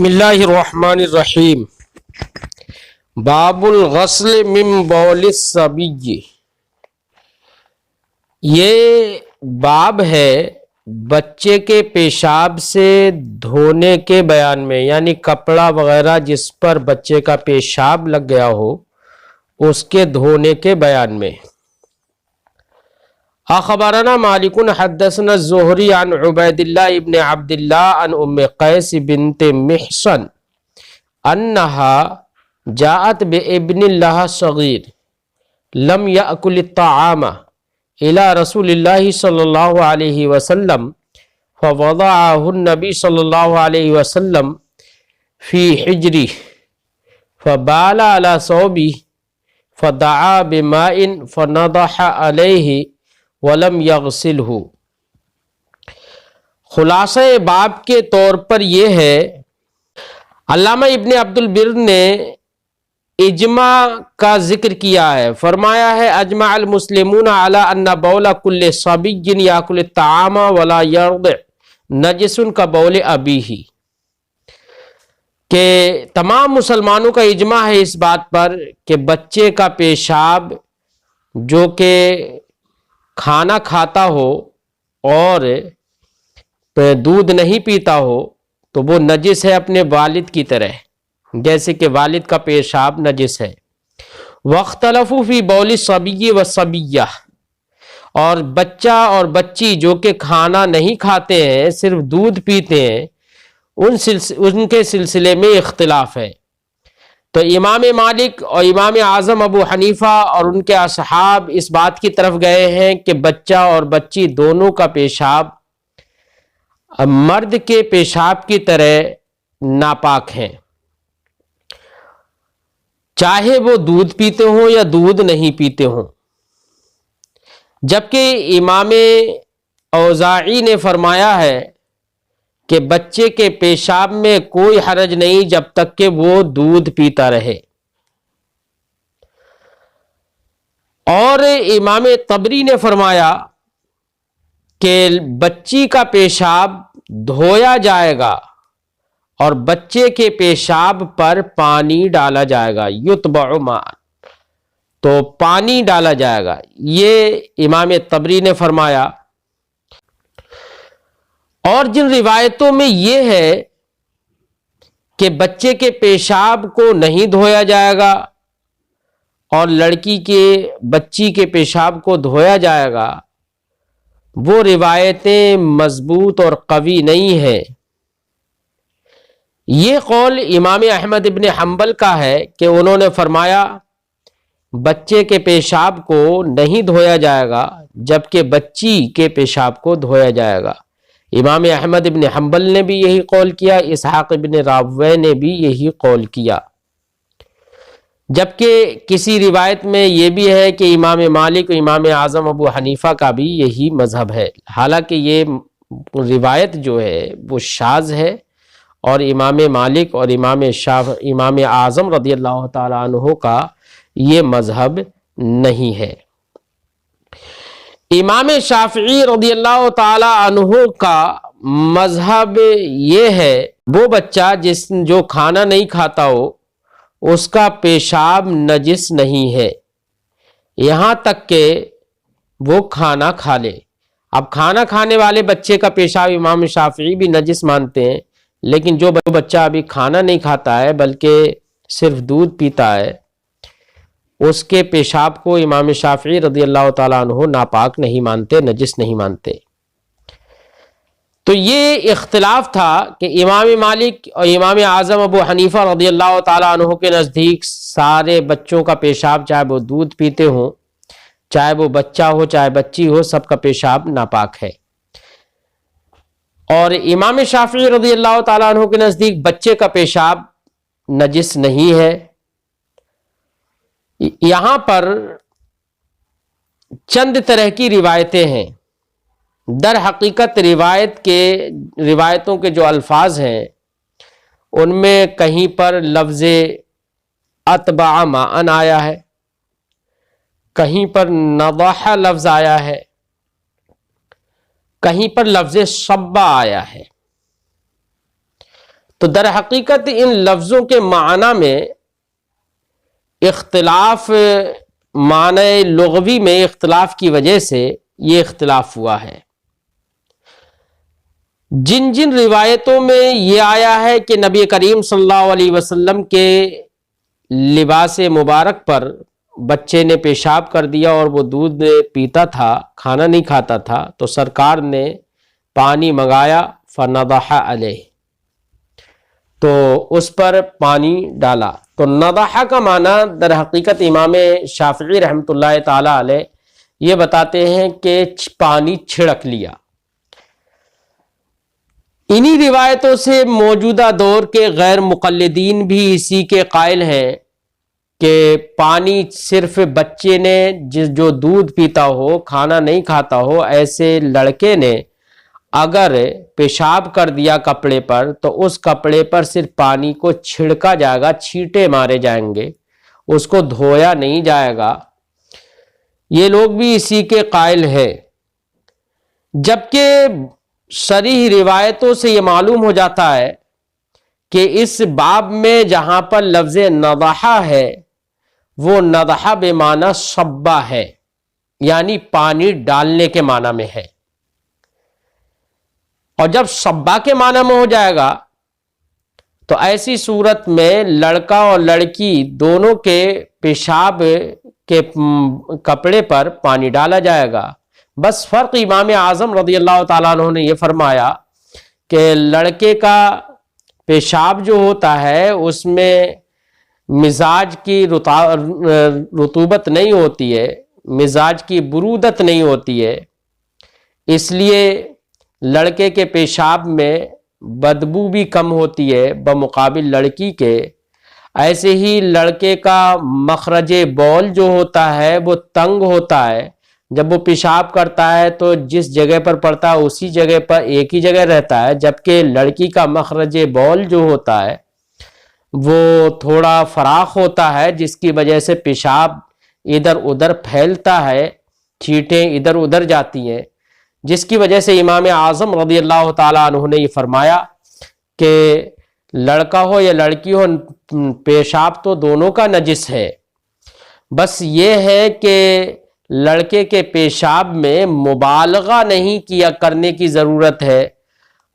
بسم اللہ الرحمن الرحیم۔ باب الغسل من بول الصبی، یہ باب ہے بچے کے پیشاب سے دھونے کے بیان میں، یعنی کپڑا وغیرہ جس پر بچے کا پیشاب لگ گیا ہو اس کے دھونے کے بیان میں۔ اخبرنا مالک حدثنا الزہری عن عبید اللہ ابن عبد اللہ عن ام قیس بنت محصن انہا جاءت بابن لها صغیر لم یأکل الطعام الى رسول اللہ صلی اللہ علیہ وسلم فوضعه النبی صلی اللہ علیہ وسلم فی حجرہ فبال على ثوبه فدعا بماء فنضح علیہ ولم یغسلہ۔ خلاصہ باب کے طور پر یہ ہے، علامہ ابن عبد البر نے اجماع کا ذکر کیا ہے، فرمایا ہے اجمع المسلمون علی ان بول کل صبی یاکل الطعام ولا یرضع نجس کبول ابیہ، کہ تمام مسلمانوں کا اجماع ہے اس بات پر کہ بچے کا پیشاب جو کہ کھانا کھاتا ہو اور دودھ نہیں پیتا ہو تو وہ نجس ہے اپنے والد کی طرح، جیسے کہ والد کا پیشاب نجس ہے۔ واختلفوا فی بول الصبی والصبیہ، اور بچہ اور بچی جو کہ کھانا نہیں کھاتے ہیں صرف دودھ پیتے ہیں ان کے سلسلے میں اختلاف ہے۔ تو امام مالک اور امام اعظم ابو حنیفہ اور ان کے اصحاب اس بات کی طرف گئے ہیں کہ بچہ اور بچی دونوں کا پیشاب مرد کے پیشاب کی طرح ناپاک ہیں، چاہے وہ دودھ پیتے ہوں یا دودھ نہیں پیتے ہوں۔ جبکہ امام اوزاعی نے فرمایا ہے کہ بچے کے پیشاب میں کوئی حرج نہیں جب تک کہ وہ دودھ پیتا رہے، اور امام طبری نے فرمایا کہ بچی کا پیشاب دھویا جائے گا اور بچے کے پیشاب پر پانی ڈالا جائے گا، یتبع ماء، تو پانی ڈالا جائے گا، یہ امام طبری نے فرمایا۔ اور جن روایتوں میں یہ ہے کہ بچے کے پیشاب کو نہیں دھویا جائے گا اور لڑکی کے بچی کے پیشاب کو دھویا جائے گا، وہ روایتیں مضبوط اور قوی نہیں ہیں۔ یہ قول امام احمد ابن حنبل کا ہے کہ انہوں نے فرمایا بچے کے پیشاب کو نہیں دھویا جائے گا جبکہ بچی کے پیشاب کو دھویا جائے گا۔ امام احمد ابن حنبل نے بھی یہی قول کیا، اسحاق ابن راہویہ نے بھی یہی قول کیا، جبکہ کسی روایت میں یہ بھی ہے کہ امام مالک و امام اعظم ابو حنیفہ کا بھی یہی مذہب ہے، حالانکہ یہ روایت جو ہے وہ شاذ ہے اور امام مالک اور امام اعظم رضی اللہ تعالی عنہ کا یہ مذہب نہیں ہے۔ امام شافعی رضی اللہ تعالی عنہ کا مذہب یہ ہے وہ بچہ جو کھانا نہیں کھاتا ہو اس کا پیشاب نجس نہیں ہے یہاں تک کہ وہ کھانا کھا لے۔ اب کھانا کھانے والے بچے کا پیشاب امام شافعی بھی نجس مانتے ہیں، لیکن جو بچہ ابھی کھانا نہیں کھاتا ہے بلکہ صرف دودھ پیتا ہے اس کے پیشاب کو امام شافعی رضی اللہ تعالیٰ عنہ ناپاک نہیں مانتے، نجس نہیں مانتے۔ تو یہ اختلاف تھا کہ امام مالک اور امام اعظم ابو حنیفہ رضی اللہ تعالیٰ عنہ کے نزدیک سارے بچوں کا پیشاب، چاہے وہ دودھ پیتے ہوں، چاہے وہ بچہ ہو چاہے بچی ہو، سب کا پیشاب ناپاک ہے۔ اور امام شافعی رضی اللہ تعالیٰ عنہ کے نزدیک بچے کا پیشاب نجس نہیں ہے۔ یہاں پر چند طرح کی روایتیں ہیں، در حقیقت روایتوں کے جو الفاظ ہیں ان میں کہیں پر لفظ اتبع ماء آیا ہے، کہیں پر نضح لفظ آیا ہے، کہیں پر لفظ صبا آیا ہے۔ تو در حقیقت ان لفظوں کے معنی میں اختلاف، معنی لغوی میں اختلاف کی وجہ سے یہ اختلاف ہوا ہے۔ جن جن روایتوں میں یہ آیا ہے کہ نبی کریم صلی اللہ علیہ وسلم کے لباس مبارک پر بچے نے پیشاب کر دیا اور وہ دودھ پیتا تھا، کھانا نہیں کھاتا تھا، تو سرکار نے پانی منگایا، فنضح علیہ، تو اس پر پانی ڈالا۔ تو نضح کا معنی در حقیقت امام شافعی رحمۃ اللہ تعالی علیہ یہ بتاتے ہیں کہ پانی چھڑک لیا۔ انہی روایتوں سے موجودہ دور کے غیر مقلدین بھی اسی کے قائل ہیں کہ پانی صرف بچے نے جو دودھ پیتا ہو، کھانا نہیں کھاتا ہو، ایسے لڑکے نے اگر پیشاب کر دیا کپڑے پر تو اس کپڑے پر صرف پانی کو چھڑکا جائے گا، چھینٹے مارے جائیں گے، اس کو دھویا نہیں جائے گا۔ یہ لوگ بھی اسی کے قائل ہیں، جبکہ صریح روایتوں سے یہ معلوم ہو جاتا ہے کہ اس باب میں جہاں پر لفظ نضح ہے وہ نضح بے معنی صبا ہے، یعنی پانی ڈالنے کے معنی میں ہے، اور جب صبا کے معنی میں ہو جائے گا تو ایسی صورت میں لڑکا اور لڑکی دونوں کے پیشاب کے کپڑے پر پانی ڈالا جائے گا۔ بس فرق امام اعظم رضی اللہ تعالیٰ عنہ نے یہ فرمایا کہ لڑکے کا پیشاب جو ہوتا ہے اس میں مزاج کی رطوبت نہیں ہوتی ہے، مزاج کی برودت نہیں ہوتی ہے، اس لیے لڑکے کے پیشاب میں بدبو بھی کم ہوتی ہے بمقابل لڑکی کے۔ ایسے ہی لڑکے کا مخرج بول جو ہوتا ہے وہ تنگ ہوتا ہے، جب وہ پیشاب کرتا ہے تو جس جگہ پر پڑتا ہے اسی جگہ پر ایک ہی جگہ رہتا ہے، جبکہ لڑکی کا مخرج بول جو ہوتا ہے وہ تھوڑا فراخ ہوتا ہے، جس کی وجہ سے پیشاب ادھر ادھر پھیلتا ہے، چھینٹیں ادھر ادھر جاتی ہیں، جس کی وجہ سے امام اعظم رضی اللہ تعالیٰ عنہ نے یہ فرمایا کہ لڑکا ہو یا لڑکی ہو، پیشاب تو دونوں کا نجس ہے، بس یہ ہے کہ لڑکے کے پیشاب میں مبالغہ نہیں کیا کرنے کی ضرورت ہے،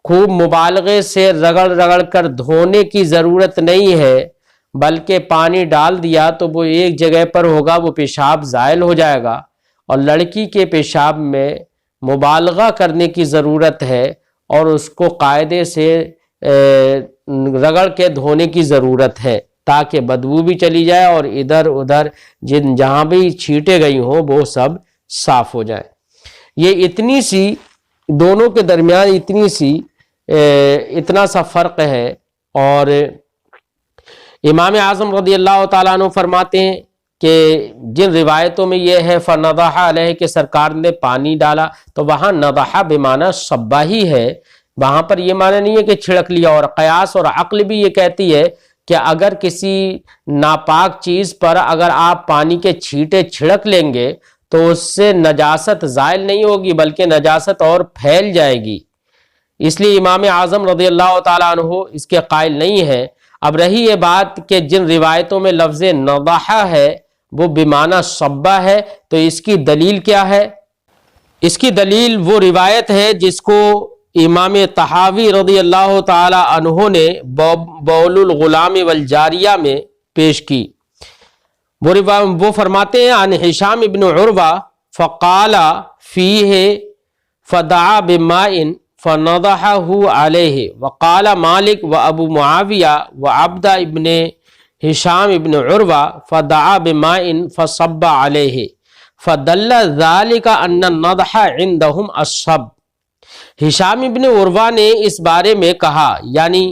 خوب مبالغے سے رگڑ رگڑ کر دھونے کی ضرورت نہیں ہے، بلکہ پانی ڈال دیا تو وہ ایک جگہ پر ہوگا، وہ پیشاب زائل ہو جائے گا، اور لڑکی کے پیشاب میں مبالغہ کرنے کی ضرورت ہے اور اس کو قاعدے سے رگڑ کے دھونے کی ضرورت ہے تاکہ بدبو بھی چلی جائے اور ادھر ادھر جہاں بھی چھینٹے گئی ہوں وہ سب صاف ہو جائیں۔ یہ اتنی سی دونوں کے درمیان اتنا سا فرق ہے۔ اور امام اعظم رضی اللہ تعالیٰ عنہ فرماتے ہیں کہ جن روایتوں میں یہ ہے فنضح علیہ کہ سرکار نے پانی ڈالا، تو وہاں نضح بمعنی صبا ہی ہے، وہاں پر یہ معنی نہیں ہے کہ چھڑک لیا۔ اور قیاس اور عقل بھی یہ کہتی ہے کہ اگر کسی ناپاک چیز پر اگر آپ پانی کے چھینٹے چھڑک لیں گے تو اس سے نجاست زائل نہیں ہوگی بلکہ نجاست اور پھیل جائے گی، اس لیے امام اعظم رضی اللہ تعالیٰ عنہ اس کے قائل نہیں ہے۔ اب رہی یہ بات کہ جن روایتوں میں لفظ نضح ہے وہ بمعنی صبا ہے، تو اس کی دلیل کیا ہے؟ اس کی دلیل وہ روایت ہے جس کو امام طحاوی رضی اللہ تعالی عنہ نے بول الغلام والجاریہ میں پیش کی۔ وہ فرماتے ہیں عن ہشام ابن عروہ فقال فیہ فدعا بماء فنضحہ علیہ، وقال مالک و ابو معاویہ و عبد ابن ہشام ابن عروہ فدعا بماء فصب علیہ فدل ذلك ان النضح عندهم الصب۔ ہشام ابن عروہ نے اس بارے میں کہا، یعنی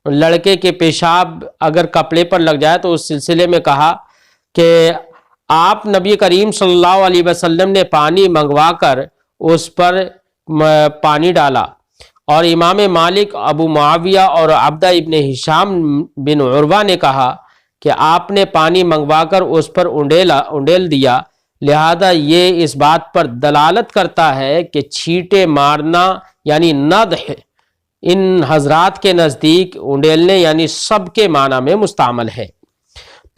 لڑکے کے پیشاب اگر کپڑے پر لگ جائے تو اس سلسلے میں کہا کہ آپ نبی کریم صلی اللہ علیہ وسلم نے پانی منگوا کر اس پر پانی ڈالا، اور امام مالک، ابو معاویہ اور عبدہ ابن ہشام بن عروہ نے کہا کہ آپ نے پانی منگوا کر اس پر انڈیل دیا، لہذا یہ اس بات پر دلالت کرتا ہے کہ چھینٹے مارنا یعنی نضح ان حضرات کے نزدیک اونڈیلنے یعنی سب کے معنی میں مستعمل ہے۔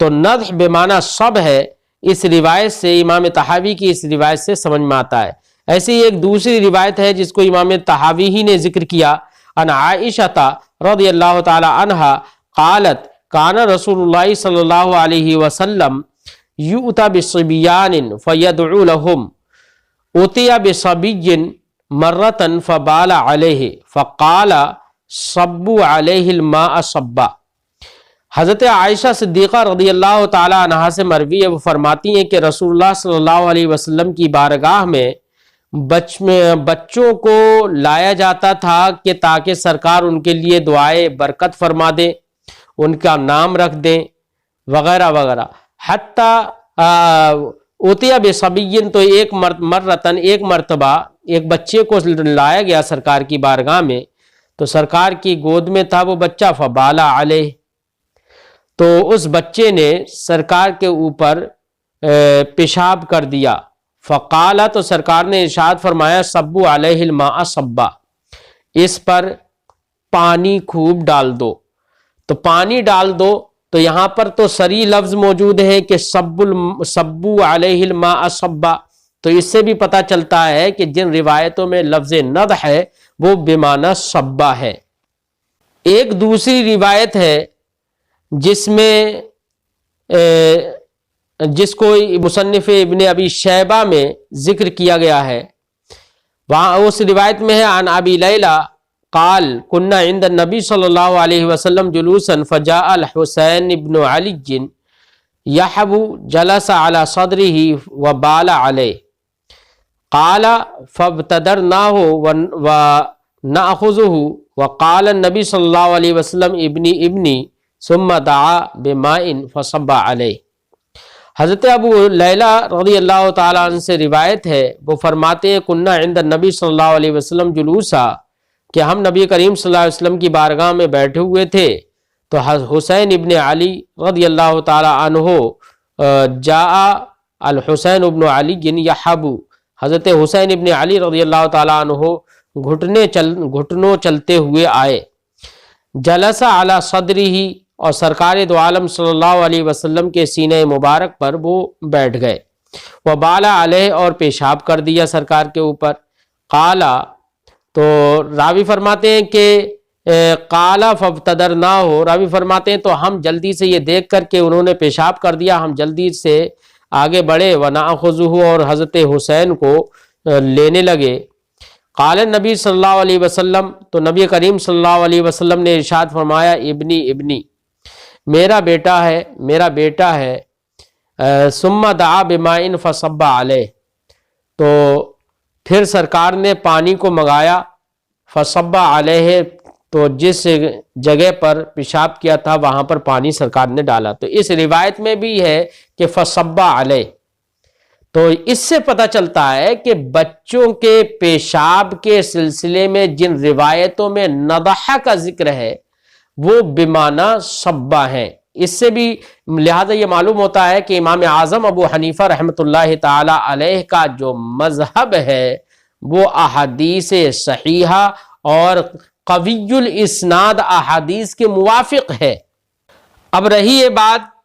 تو نضح بمعنی سب ہے، اس روایت سے امام طحاوی کی اس روایت سے سمجھ میں آتا ہے۔ ایسی ایک دوسری روایت ہے جس کو امام طحاوی ہی نے ذکر کیا، ان عائشہ رضی اللہ تعالی عنہا قالت کان رسول اللہ صلی اللہ علیہ وسلم یؤتی بصبیان فیدعو لهم اتی بصبی مرۃ فبال علیہ فقال صبوا علیہ الماء صبا۔ حضرت عائشہ صدیقہ رضی اللہ تعالی عنہا سے مروی ہے، وہ فرماتی ہیں کہ رسول اللہ صلی اللہ علیہ وسلم کی بارگاہ میں بچوں کو لایا جاتا تھا کہ تاکہ سرکار ان کے لیے دعائے برکت فرما دیں، ان کا نام رکھ دیں وغیرہ وغیرہ۔ حتیٰ اوتیا بصبی، تو ایک مرتبہ ایک بچے کو لایا گیا سرکار کی بارگاہ میں، تو سرکار کی گود میں تھا وہ بچہ، فبالا علیہ، تو اس بچے نے سرکار کے اوپر پیشاب کر دیا۔ فقالا، تو سرکار نے ارشاد فرمایا صبو علیہ الماء صبا، اس پر پانی خوب ڈال دو۔ تو پانی ڈال دو، تو یہاں پر تو صریح لفظ موجود ہے کہ صبو علیہ الماء صبا، تو اس سے بھی پتہ چلتا ہے کہ جن روایتوں میں لفظ نضح ہے وہ بمعنی صبا ہے۔ ایک دوسری روایت ہے جس میں جس کو مصنف ابن ابی شیبہ میں ذکر کیا گیا ہے، وہاں اس روایت میں ہے عن ابی لیلى قال كنا عند النبي صلی اللہ علیہ وسلم جلوسا فجاء الحسین ابن علی يحب جلس على صدره وبال عليه قال فابتدرناه ونأخذه وقال النبي صلی اللہ علیہ وسلم ابنی ثم دعا بماء فصب علیہ۔ حضرت ابو لیلہ رضی اللہ تعالیٰ عنہ سے روایت ہے، وہ فرماتے ہیں کنا عند النبی صلی اللہ علیہ وسلم جلوسا، کہ ہم نبی کریم صلی اللہ علیہ وسلم کی بارگاہ میں بیٹھے ہوئے تھے، تو حسین ابن علی رضی اللہ تعالیٰ عنہ جاء الحسین ابن علی یحب، حضرت حسین ابن علی رضی اللہ تعالیٰ عنہ گھٹنوں چلتے ہوئے آئے، جلس علی صدرہ، اور سرکار دو عالم صلی اللہ علیہ وسلم کے سینہ مبارک پر وہ بیٹھ گئے، وبالا علیہ، اور پیشاب کر دیا سرکار کے اوپر۔ قالا، تو راوی فرماتے ہیں کہ قالا فابتدرناہ، راوی فرماتے ہیں تو ہم جلدی سے یہ دیکھ کر کے انہوں نے پیشاب کر دیا، ہم جلدی سے آگے بڑھے، ونأخذہ، اور حضرت حسین کو لینے لگے۔ قال نبی صلی اللہ علیہ وسلم، تو نبی کریم صلی اللہ علیہ وسلم نے ارشاد فرمایا ابنی، میرا بیٹا ہے۔ ثم دعا بماء فصب علیہ، تو پھر سرکار نے پانی کو منگایا، فصب علیہ، تو جس جگہ پر پیشاب کیا تھا وہاں پر پانی سرکار نے ڈالا۔ تو اس روایت میں بھی ہے کہ فصب علیہ، تو اس سے پتہ چلتا ہے کہ بچوں کے پیشاب کے سلسلے میں جن روایتوں میں نضح کا ذکر ہے وہ بمعنی صبا ہیں۔ اس سے بھی لہذا یہ معلوم ہوتا ہے کہ امام اعظم ابو حنیفہ رحمۃ اللہ تعالی علیہ کا جو مذہب ہے وہ احادیث صحیحہ اور قوی الاسناد احادیث کے موافق ہے۔ اب رہی یہ بات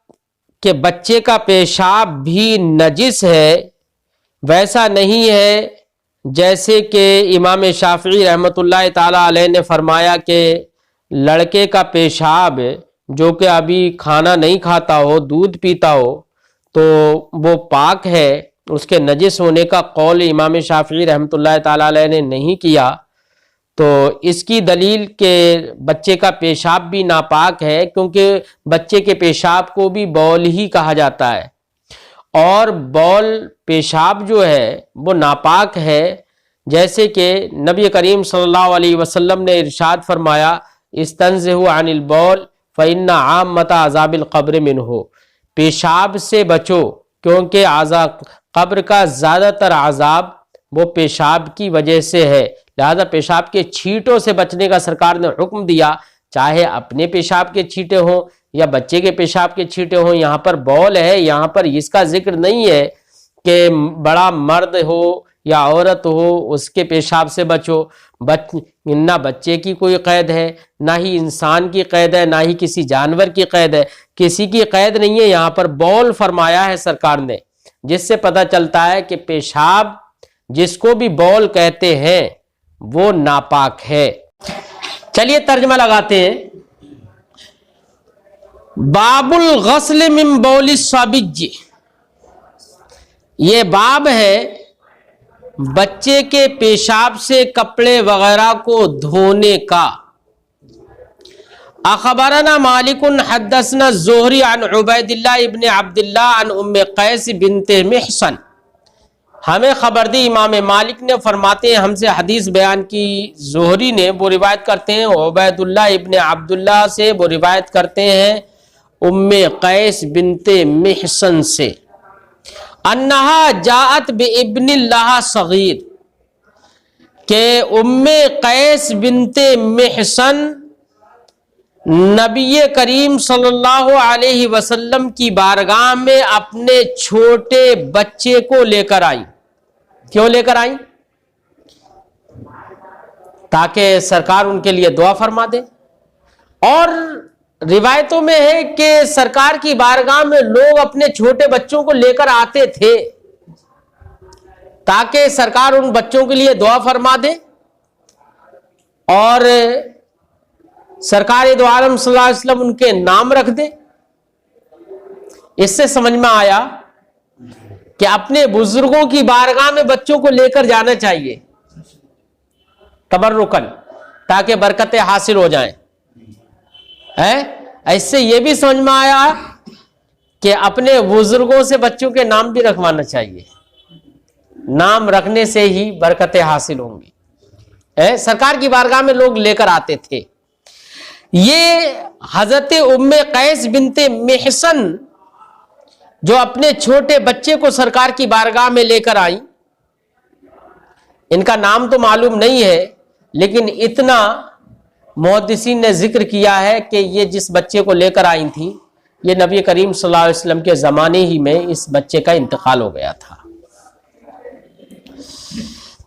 کہ بچے کا پیشاب بھی نجس ہے، ویسا نہیں ہے جیسے کہ امام شافعی رحمۃ اللہ تعالی علیہ نے فرمایا کہ لڑکے کا پیشاب جو کہ ابھی کھانا نہیں کھاتا ہو، دودھ پیتا ہو، تو وہ پاک ہے، اس کے نجس ہونے کا قول امام شافعی رحمۃ اللہ تعالی علیہ نے نہیں کیا۔ تو اس کی دلیل کہ بچے کا پیشاب بھی ناپاک ہے، کیونکہ بچے کے پیشاب کو بھی بول ہی کہا جاتا ہے، اور بول پیشاب جو ہے وہ ناپاک ہے، جیسے کہ نبی کریم صلی اللہ علیہ وسلم نے ارشاد فرمایا استنزہوا عن البول فإن عامۃ عذاب القبر منہ، پیشاب سے بچو کیونکہ قبر کا زیادہ تر عذاب وہ پیشاب کی وجہ سے ہے، لہذا پیشاب کے چھینٹوں سے بچنے کا سرکار نے حکم دیا، چاہے اپنے پیشاب کے چھینٹے ہوں یا بچے کے پیشاب کے چھینٹے ہوں۔ یہاں پر بول ہے، یہاں پر اس کا ذکر نہیں ہے کہ بڑا مرد ہو یا عورت ہو اس کے پیشاب سے بچو. نہ بچے کی کوئی قید ہے، نہ ہی انسان کی قید ہے، نہ ہی کسی جانور کی قید ہے، کسی کی قید نہیں ہے. یہاں پر بول فرمایا ہے سرکار نے، جس سے پتہ چلتا ہے کہ پیشاب جس کو بھی بول کہتے ہیں وہ ناپاک ہے. چلیے ترجمہ لگاتے ہیں. باب الغسل من بول الصبی، یہ باب ہے بچے کے پیشاب سے کپڑے وغیرہ کو دھونے کا. اخبرنا مالک حدثنا الزہری عن عبید اللہ ابن عبداللہ عن ام قیس بنت محصن. ہمیں خبر دی امام مالک نے، فرماتے ہیں ہم سے حدیث بیان کی زہری نے، وہ روایت کرتے ہیں عبید اللہ ابن عبداللہ سے، وہ روایت کرتے ہیں ام قیس بنت محصن سے، انہا جاءت بابن اللہ صغیر، کہ ام قیس بنت محصن نبی کریم صلی اللہ علیہ وسلم کی بارگاہ میں اپنے چھوٹے بچے کو لے کر آئی. کیوں لے کر آئی؟ تاکہ سرکار ان کے لیے دعا فرما دے. اور روایتوں میں ہے کہ سرکار کی بارگاہ میں لوگ اپنے چھوٹے بچوں کو لے کر آتے تھے تاکہ سرکار ان بچوں کے لیے دعا فرما دے. اور سرکار دو عالم صلی اللہ علیہ وسلم ان کے نام رکھ دے. اس سے سمجھ میں آیا کہ اپنے بزرگوں کی بارگاہ میں بچوں کو لے کر جانا چاہیے تبرکن، تاکہ برکتیں حاصل ہو جائیں. اس سے یہ بھی سمجھ میں آیا کہ اپنے بزرگوں سے بچوں کے نام بھی رکھوانا چاہیے، نام رکھنے سے ہی برکتیں حاصل ہوں گی. سرکار کی بارگاہ میں لوگ لے کر آتے تھے. یہ حضرت ام قیس بنت محصن جو اپنے چھوٹے بچے کو سرکار کی بارگاہ میں لے کر آئیں، ان کا نام تو معلوم نہیں ہے، لیکن اتنا محدثین نے ذکر کیا ہے کہ یہ جس بچے کو لے کر آئی تھی، یہ نبی کریم صلی اللہ علیہ وسلم کے زمانے ہی میں اس بچے کا انتقال ہو گیا تھا.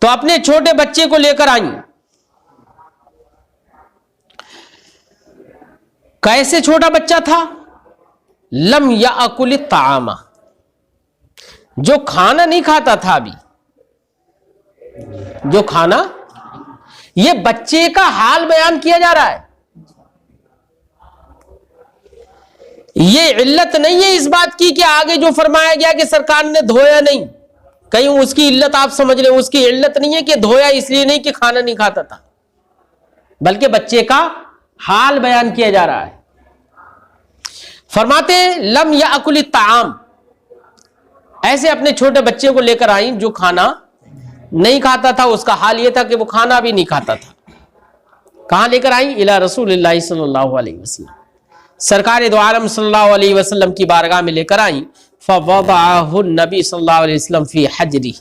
تو اپنے چھوٹے بچے کو لے کر آئیں. کیسے چھوٹا بچہ تھا؟ لم یاکل الطعام، جو کھانا نہیں کھاتا تھا. ابھی جو کھانا، یہ بچے کا حال بیان کیا جا رہا ہے. یہ علت نہیں ہے اس بات کی کہ آگے جو فرمایا گیا کہ سرکار نے دھویا نہیں، کہیں اس کی علت آپ سمجھ لیں. اس کی علت نہیں ہے کہ دھویا اس لیے نہیں کہ کھانا نہیں کھاتا تھا، بلکہ بچے کا حال بیان کیا جا رہا ہے. فرماتے لم یاکل الطعام، ایسے اپنے چھوٹے بچے کو لے کر آئیں جو کھانا نہیں کھاتا تھا. اس کا حال یہ تھا کہ وہ کھانا بھی نہیں کھاتا تھا. کہاں لے کر آئیں؟ الی رسول اللہ صلی اللہ علیہ وسلم، سرکار دو عالم صلی اللہ علیہ وسلم کی بارگاہ میں لے کر آئیں. فوضعہ النبی صلی اللہ علیہ وسلم فی حجری،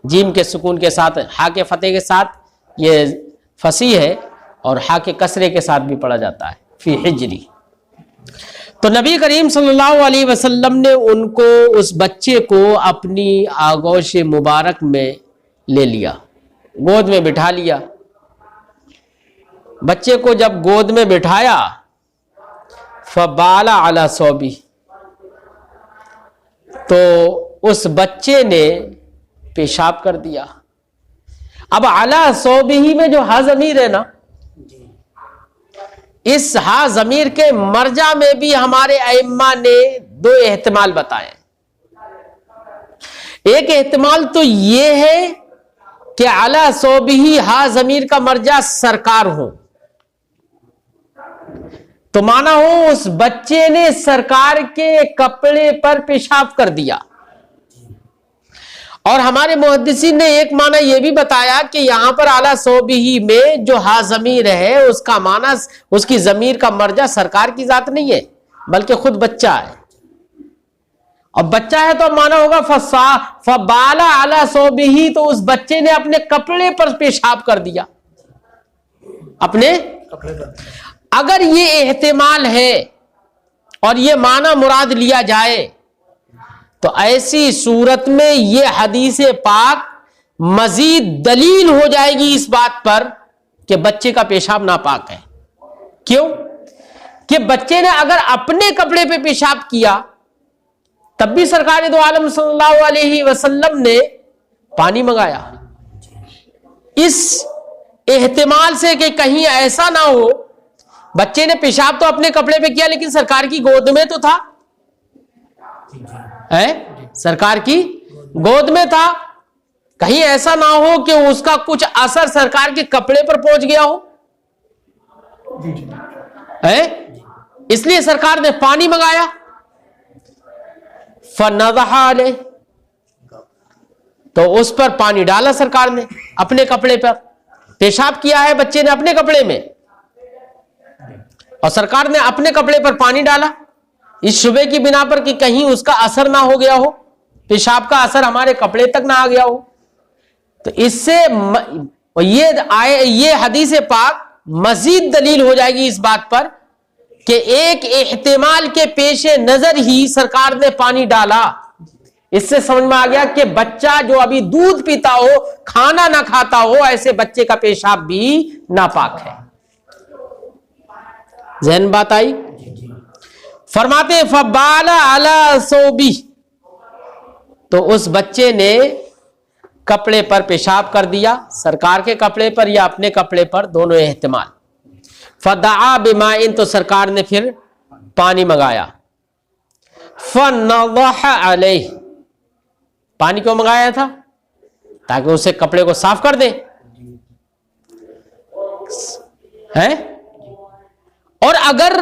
جیم کے سکون کے ساتھ، ہا کے فتح کے ساتھ یہ فصیح ہے، اور ہا کے کسرے کے ساتھ بھی پڑھا جاتا ہے، فی حجری. تو نبی کریم صلی اللہ علیہ وسلم نے ان کو، اس بچے کو اپنی آغوش مبارک میں لے لیا، گود میں بٹھا لیا. بچے کو جب گود میں بٹھایا، فبال علی ثوبہ، تو اس بچے نے پیشاب کر دیا. اب علی ثوبہ میں جو ہا ضمیر ہے نا، اس ہا ضمیر کے مرجع میں بھی ہمارے ائمہ نے دو احتمال بتائے. ایک احتمال تو یہ ہے کہ علی ثوبہ ہا ضمیر کا مرجع سرکار ہو، تو مانا ہو اس بچے نے سرکار کے کپڑے پر پیشاب کر دیا. اور ہمارے محدثین نے ایک معنی یہ بھی بتایا کہ یہاں پر اعلیٰ صوبہ میں جو ہا ضمیر ہے، اس کا معنی، اس کی ضمیر کا مرجع سرکار کی ذات نہیں ہے بلکہ خود بچہ ہے. اور بچہ ہے تو معنی ہوگا فبال علی ثوبہ، تو اس بچے نے اپنے کپڑے پر پیشاب کر دیا، اپنے کپڑے پر. اگر یہ احتمال ہے اور یہ معنی مراد لیا جائے، تو ایسی صورت میں یہ حدیث پاک مزید دلیل ہو جائے گی اس بات پر کہ بچے کا پیشاب ناپاک ہے. کیوں؟ کہ بچے نے اگر اپنے کپڑے پہ پیشاب کیا تب بھی سرکار دو عالم صلی اللہ علیہ وسلم نے پانی منگایا، اس احتمال سے کہ کہیں ایسا نہ ہو بچے نے پیشاب تو اپنے کپڑے پہ کیا لیکن سرکار کی گود میں تو تھا، سرکار کی گود میں تھا، کہیں ایسا نہ ہو کہ اس کا کچھ اثر سرکار کے کپڑے پر پہنچ گیا ہو. اس لیے سرکار نے پانی منگایا. فَنَضَحَ عَلَيْهِ، تو اس پر پانی ڈالا سرکار نے اپنے کپڑے پر. پیشاب کیا ہے بچے نے اپنے کپڑے میں اور سرکار نے اپنے کپڑے پر پانی ڈالا اس شبے کی بنا پر کہ کہیں اس کا اثر نہ ہو گیا ہو، پیشاب کا اثر ہمارے کپڑے تک نہ آ گیا ہو. تو اس سے یہ حدیث پاک مزید دلیل ہو جائے گی اس بات پر کہ ایک احتمال کے پیش نظر ہی سرکار نے پانی ڈالا. اس سے سمجھ میں آ گیا کہ بچہ جو ابھی دودھ پیتا ہو، کھانا نہ کھاتا ہو، ایسے بچے کا پیشاب بھی ناپاک ہے. ذہن بات آئی؟ فرماتے ہیں فبال علی ثوبی، تو اس بچے نے کپڑے پر پیشاب کر دیا، سرکار کے کپڑے پر یا اپنے کپڑے پر، دونوں احتمال. فدعا بماء، تو سرکار نے پھر پانی منگایا. فنضح علیہ، پانی کیوں منگایا تھا؟ تاکہ اسے کپڑے کو صاف کر دے. اور اگر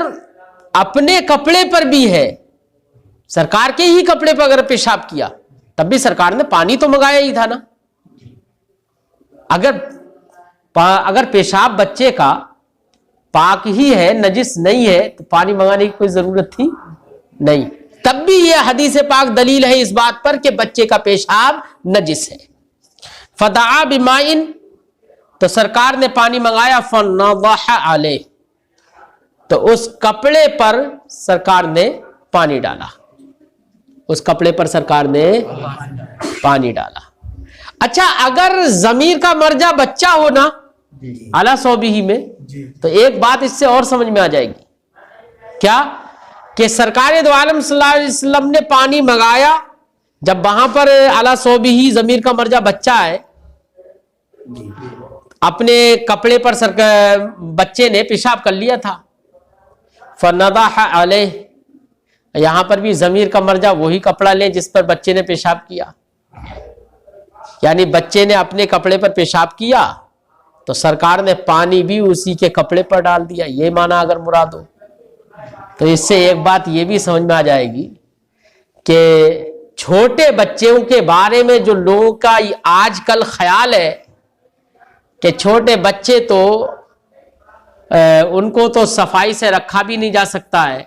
اپنے کپڑے پر بھی ہے، سرکار کے ہی کپڑے پر اگر پیشاب کیا تب بھی سرکار نے پانی تو منگایا ہی تھا نا. اگر پیشاب بچے کا پاک ہی ہے، نجس نہیں ہے، تو پانی منگانے کی کوئی ضرورت تھی نہیں. تب بھی یہ حدیث پاک دلیل ہے اس بات پر کہ بچے کا پیشاب نجس ہے. فدعا بماء، تو سرکار نے پانی منگایا. فنضح علیہ، تو اس کپڑے پر سرکار نے پانی ڈالا، اس کپڑے پر سرکار نے پانی ڈالا. اچھا، اگر ضمیر کا مرجع بچہ ہونا اعلیٰ صوبی میں، تو ایک بات اس سے اور سمجھ میں آ جائے گی. کیا؟ کہ سرکار دو عالم صلی اللہ علیہ وسلم نے پانی منگایا جب وہاں پر اعلیٰ صوبی ہی ضمیر کا مرجع بچہ ہے، اپنے کپڑے پر بچے نے پیشاب کر لیا تھا. فنضح علیہ، یہاں پر بھی ضمیر کا مرجع وہی کپڑا لیں جس پر بچے نے پیشاب کیا، یعنی بچے نے اپنے کپڑے پر پیشاب کیا تو سرکار نے پانی بھی اسی کے کپڑے پر ڈال دیا، یہ معنی اگر مراد ہو. تو اس سے ایک بات یہ بھی سمجھ میں آ جائے گی کہ چھوٹے بچوں کے بارے میں جو لوگوں کا آج کل خیال ہے کہ چھوٹے بچے تو ان کو تو صفائی سے رکھا بھی نہیں جا سکتا ہے،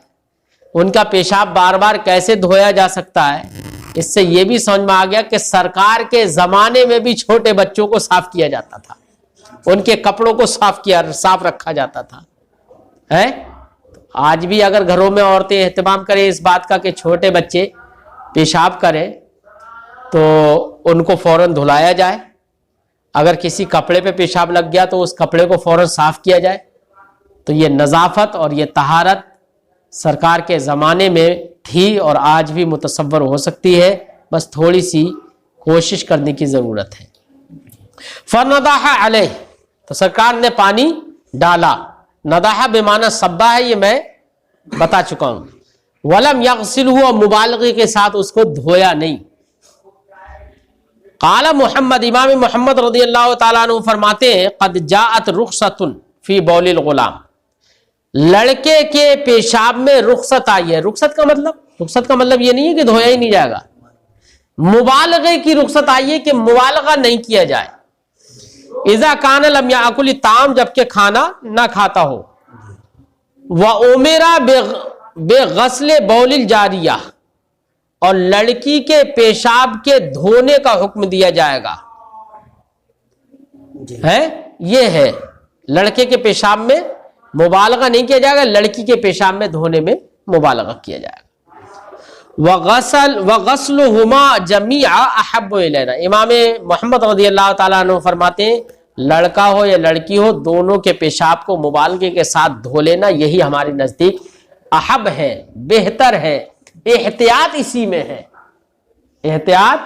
ان کا پیشاب بار بار کیسے دھویا جا سکتا ہے. اس سے یہ بھی سمجھ میں آ گیا کہ سرکار کے زمانے میں بھی چھوٹے بچوں کو صاف کیا جاتا تھا، ان کے کپڑوں کو صاف رکھا جاتا تھا. آج بھی اگر گھروں میں عورتیں اہتمام کریں اس بات کا کہ چھوٹے بچے پیشاب کریں تو ان کو فوراً دھلایا جائے، اگر کسی کپڑے پہ پیشاب لگ گیا تو اس کپڑے کو فوراً صاف کیا جائے. تو یہ نظافت اور یہ طہارت سرکار کے زمانے میں تھی اور آج بھی متصور ہو سکتی ہے، بس تھوڑی سی کوشش کرنے کی ضرورت ہے. فنضح علیہ، تو سرکار نے پانی ڈالا. نضح بمعنی صبا ہے، یہ میں بتا چکا ہوں. ولم یغسلہ، مبالغے کے ساتھ اس کو دھویا نہیں. قال محمد، امام محمد رضی اللہ تعالیٰ عنہ فرماتے ہیں قد جاءت رخصۃ فی بول الغلام، لڑکے کے پیشاب میں رخصت آئی ہے. رخصت کا مطلب یہ نہیں ہے کہ دھویا ہی نہیں جائے گا، مبالغے کی رخصت آئی ہے کہ مبالغہ نہیں کیا جائے. اذا کان لم یاکل الطعام، جبکہ کھانا نہ کھاتا ہو. وامر بغسل بول الجاریہ، اور لڑکی کے پیشاب کے دھونے کا حکم دیا جائے گا. یہ ہے لڑکے کے پیشاب میں مبالغہ نہیں کیا جائے گا، لڑکی کے پیشاب میں دھونے میں مبالغہ کیا جائے گا. وغسلہما جمیعا احب الینا. امام محمد رضی اللہ تعالیٰ عنہ فرماتے ہیں لڑکا ہو یا لڑکی ہو دونوں کے پیشاب کو مبالغے کے ساتھ دھو لینا یہی ہمارے نزدیک احب ہے، بہتر ہے، احتیاط اسی میں ہے، احتیاط.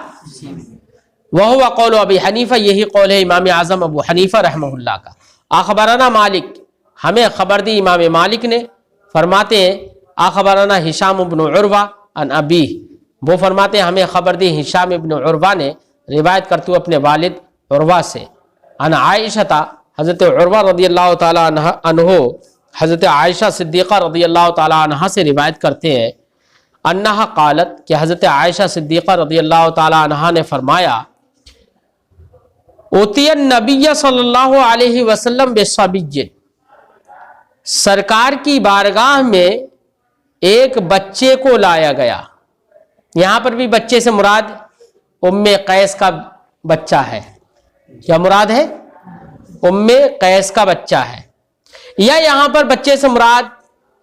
وہو قول ابی حنیفہ، یہی قول ہے امام اعظم ابو حنیفہ رحمہ اللہ کا. اخبرنا مالک، ہمیں خبر دی امام مالک نے، فرماتے ہیں اخبرنا ہشام بن عروہ عن ابی، وہ فرماتے ہیں ہمیں خبر دی ہشام ابن عروہ نے روایت کرتے ہوئے اپنے والد عروہ سے، عن عائشہ، حضرت عروہ رضی اللہ تعالی عنہ حضرت عائشہ صدیقہ رضی اللہ تعالی عنہ سے روایت کرتے ہیں انہا قالت، کہ حضرت عائشہ صدیقہ رضی اللہ تعالی عنہ نے فرمایا اوتی النبی صلی اللہ علیہ وسلم بصبی، سرکار کی بارگاہ میں ایک بچے کو لایا گیا. یہاں پر بھی بچے سے مراد ام قیس کا بچہ ہے. کیا مراد ہے؟ ام قیس کا بچہ ہے. یا یہاں پر بچے سے مراد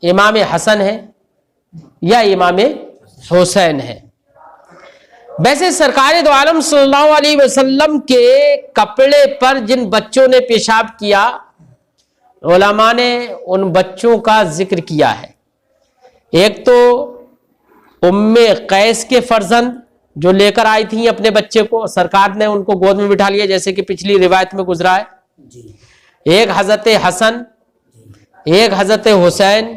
امام حسن ہے یا امام حسین ہے. ویسے سرکار دو عالم صلی اللہ علیہ وسلم کے کپڑے پر جن بچوں نے پیشاب کیا علماء نے ان بچوں کا ذکر کیا ہے. ایک تو ام قیس کے فرزند جو لے کر آئی تھیں اپنے بچے کو، سرکار نے ان کو گود میں بٹھا لیا جیسے کہ پچھلی روایت میں گزرا ہے. ایک حضرت حسن، ایک حضرت حسین،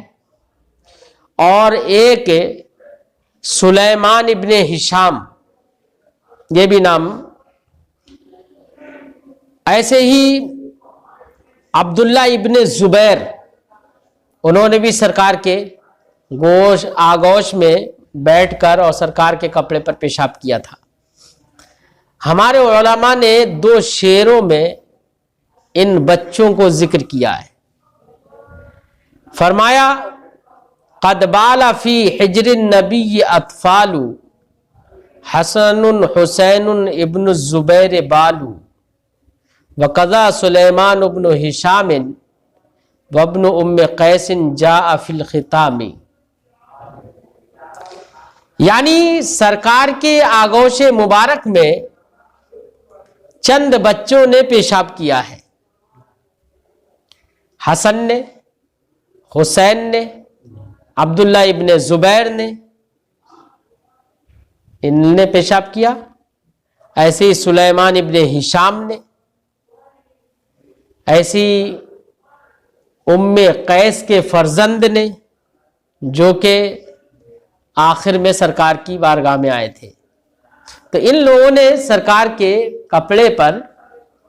اور ایک سلیمان ابن ہشام، یہ بھی نام. ایسے ہی عبداللہ ابن زبیر، انہوں نے بھی سرکار کے آغوش میں بیٹھ کر اور سرکار کے کپڑے پر پیشاب کیا تھا. ہمارے علماء نے 2 شعروں میں ان بچوں کو ذکر کیا ہے. فرمایا قد بال فی حجر النبی اطفال حسن حسین ابن الزبیر بالو وقضا سلیمان ابن ہشام وابن ام قیس جاء فی الختام. یعنی سرکار کے آغوش مبارک میں چند بچوں نے پیشاب کیا ہے. حسن نے، حسین نے، عبداللہ ابن زبیر نے، ان نے پیشاب کیا. ایسے ہی سلیمان ابن ہشام نے، ایسی ام قیس کے فرزند نے جو کہ آخر میں سرکار کی بارگاہ میں آئے تھے. تو ان لوگوں نے سرکار کے کپڑے پر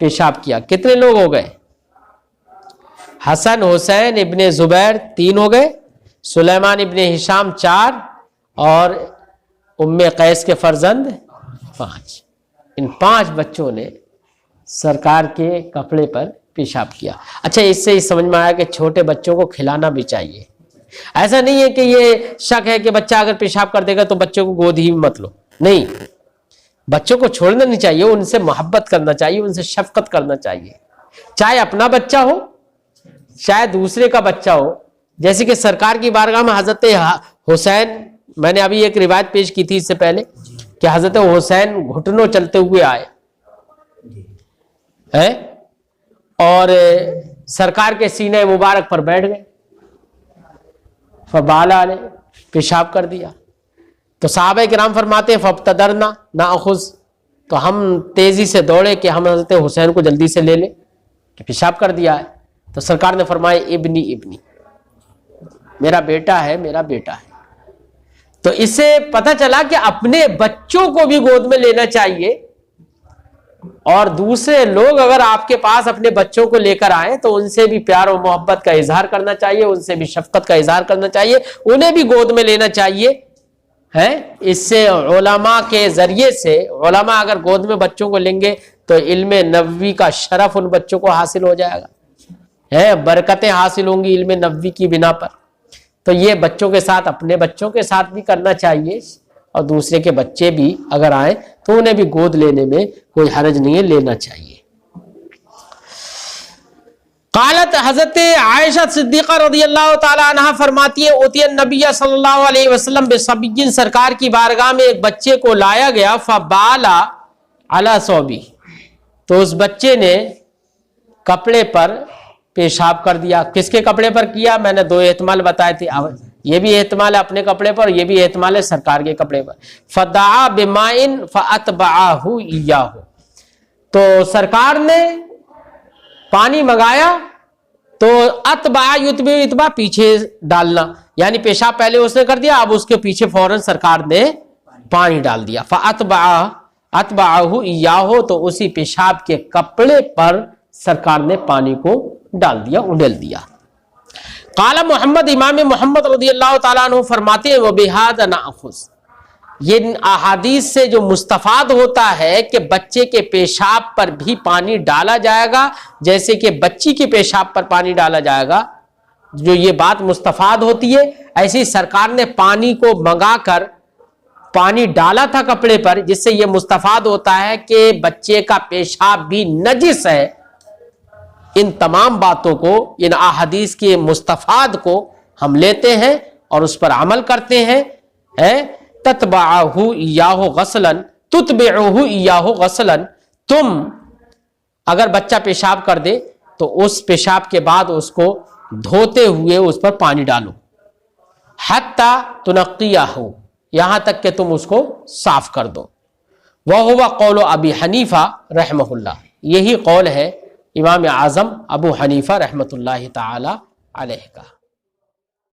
پیشاب کیا. کتنے لوگ ہو گئے؟ حسن، حسین، ابن زبیر 3 ہو گئے، سلیمان ابن ہشام 4، اور ام قیس کے فرزند 5. ان 5 بچوں نے سرکار کے کپڑے پر پیشاب کیا. اچھا، اس سے سمجھ میں آیا کہ چھوٹے بچوں کو کھلانا بھی چاہیے. ایسا نہیں ہے کہ یہ شک ہے کہ بچہ اگر پیشاب کر دے گا تو بچوں کو گود ہی مت لو. نہیں، بچوں کو چھوڑنا نہیں چاہیے، ان سے محبت کرنا چاہیے، ان سے شفقت کرنا چاہیے، چاہے اپنا بچہ ہو چاہے دوسرے کا بچہ ہو. جیسے کہ سرکار کی بارگاہ میں حضرت حسین، میں نے ابھی ایک روایت پیش کی تھی اس سے پہلے کہ حضرت حسین گھٹنوں چلتے ہوئے آئے اور سرکار کے سینے مبارک پر بیٹھ گئے، فبالا نے پیشاب کر دیا. تو صحابہ کرام فرماتے ہیں فابتدرنا ناخذ، تو ہم تیزی سے دوڑے کہ ہم حضرت حسین کو جلدی سے لے لیں کہ پیشاب کر دیا ہے. تو سرکار نے فرمایا ابنی ابنی، میرا بیٹا ہے، میرا بیٹا ہے. تو اس سے پتہ چلا کہ اپنے بچوں کو بھی گود میں لینا چاہیے، اور دوسرے لوگ اگر آپ کے پاس اپنے بچوں کو لے کر آئیں تو ان سے بھی پیار و محبت کا اظہار کرنا چاہیے، ان سے بھی شفقت کا اظہار کرنا چاہیے، انہیں بھی گود میں لینا چاہیے. اس سے علماء کے ذریعے سے، علماء اگر گود میں بچوں کو لیں گے تو علم نبوی کا شرف ان بچوں کو حاصل ہو جائے گا، برکتیں حاصل ہوں گی علم نبوی کی بنا پر. تو یہ بچوں کے ساتھ، اپنے بچوں کے ساتھ بھی کرنا چاہیے، اور دوسرے کے بچے بھی اگر آئیں تو انہیں بھی گود لینے میں کوئی حرج نہیں ہے، لینا چاہیے. قالت حضرت عائشہ صدیقہ رضی اللہ تعالی عنہ فرماتی ہے اوتی النبی صلی اللہ علیہ وسلم بصبی، سرکار کی بارگاہ میں ایک بچے کو لایا گیا، فبالا علی ثوبی، تو اس بچے نے کپڑے پر پیشاب کر دیا۔ کس کے کپڑے پر کیا؟ میں نے دو احتمال بتائے تھے، یہ بھی احتمال ہے اپنے کپڑے پر، یہ بھی احتمال ہے سرکار کے کپڑے پر۔ فدعا بماء فاتبعہ ایاہ، تو سرکار نے پانی منگایا، تو اتبع یتبع پیچھے ڈالنا، یعنی پیشاب پہلے اس نے کر دیا، اب اس کے پیچھے فوراً سرکار نے پانی ڈال دیا۔ اتبعہ ایاہ، تو اسی پیشاب کے کپڑے پر سرکار نے پانی کو ڈال دیا، اڈیل دیا۔ قال محمد، امام محمد رضی اللہ تعالیٰ عنہ فرماتے ہیں وبہذا ناخذ، یہ احادیث سے جو مستفاد ہوتا ہے کہ بچے کے پیشاب پر بھی پانی ڈالا جائے گا جیسے کہ بچی کے پیشاب پر پانی ڈالا جائے گا، جو یہ بات مستفاد ہوتی ہے، ایسی سرکار نے پانی کو منگا کر پانی ڈالا تھا کپڑے پر، جس سے یہ مستفاد ہوتا ہے کہ بچے کا پیشاب بھی نجس ہے۔ ان تمام باتوں کو، ان احادیث کے مستفاد کو ہم لیتے ہیں اور اس پر عمل کرتے ہیں۔ تتبعہ ایاہ غسلا، تتبعہ ایاہ غسلا، تم اگر بچہ پیشاب کر دے تو اس پیشاب کے بعد اس کو دھوتے ہوئے اس پر پانی ڈالو، حتی تنقیہ، یہاں تک کہ تم اس کو صاف کر دو۔ وہو قول ابی حنیفہ رحمہ اللہ، یہی قول ہے امام اعظم ابو حنیفہ رحمۃ اللہ تعالی علیہ کا۔